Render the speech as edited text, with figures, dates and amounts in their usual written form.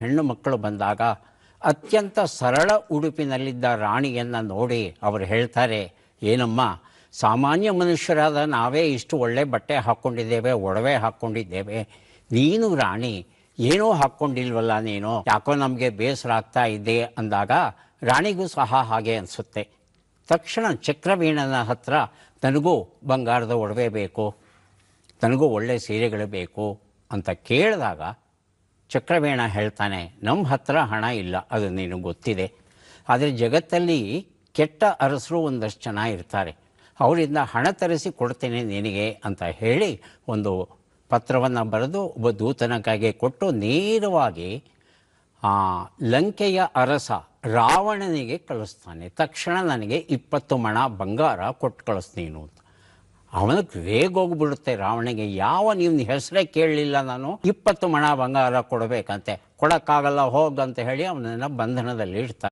ಹೆಣ್ಣು ಮಕ್ಕಳು ಬಂದಾಗ ಅತ್ಯಂತ ಸರಳ ಉಡುಪಿನಲ್ಲಿದ್ದ ರಾಣಿಯನ್ನು ನೋಡಿ ಅವರು ಹೇಳ್ತಾರೆ, ಏನಮ್ಮ, ಸಾಮಾನ್ಯ ಮನುಷ್ಯರಾದ ನಾವೇ ಇಷ್ಟು ಒಳ್ಳೆ ಬಟ್ಟೆ ಹಾಕ್ಕೊಂಡಿದ್ದೇವೆ, ಒಡವೆ ಹಾಕ್ಕೊಂಡಿದ್ದೇವೆ, ನೀನು ರಾಣಿ ಏನೂ ಹಾಕ್ಕೊಂಡಿಲ್ವಲ್ಲ, ನೀನು ಯಾಕೋ ನಮಗೆ ಬೇಸರ ಆಗ್ತಾ ಇದೆ ಅಂದಾಗ ರಾಣಿಗೂ ಸಹ ಹಾಗೆ ಅನಿಸುತ್ತೆ. ತಕ್ಷಣ ಚಕ್ರವೀಣನ ಹತ್ರ ತನಗೂ ಬಂಗಾರದ ಒಡವೆ ಬೇಕು, ತನಗೂ ಒಳ್ಳೆ ಸೀರೆಗಳು ಬೇಕು ಅಂತ ಕೇಳಿದಾಗ ಚಕ್ರವೀಣ ಹೇಳ್ತಾನೆ, ನಮ್ಮ ಹತ್ರ ಹಣ ಇಲ್ಲ, ಅದು ನಿನಗೆ ಗೊತ್ತಿದೆ. ಆದರೆ ಜಗತ್ತಲ್ಲಿ ಕೆಟ್ಟ ಅರಸರು ಒಂದಷ್ಟು ಜನ ಇರ್ತಾರೆ, ಅವರಿಂದ ಹಣ ತರಿಸಿ ಕೊಡ್ತೇನೆ ನಿನಗೆ ಅಂತ ಹೇಳಿ ಒಂದು ಪತ್ರವನ್ನು ಬರೆದು ಒಬ್ಬ ದೂತನ ಕೈಗೆ ಕೊಟ್ಟು ನೇರವಾಗಿ ಲಂಕೆಯ ಅರಸ ರಾವಣನಿಗೆ ಕಳಿಸ್ತಾನೆ. ತಕ್ಷಣ ನನಗೆ 20 ಮಣ ಬಂಗಾರ ಕೊಟ್ಟು ಕಳಿಸ್ತೀನು ಅಂತ. ಅವನಿಗೆ ರೇಗೋಗ್ಬಿಡುತ್ತೆ ರಾವಣನಿಗೆ, ಯಾವ ನಿಮ್ಮ ಹೆಸರೇ ಕೇಳಲಿಲ್ಲ, ನಾನು 20 ಮಣ ಬಂಗಾರ ಕೊಡಬೇಕಂತೆ, ಕೊಡೋಕ್ಕಾಗಲ್ಲ ಹೋಗಂತ ಹೇಳಿ ಅವನನ್ನು ಬಂಧನದಲ್ಲಿ ಇಡ್ತಾರೆ.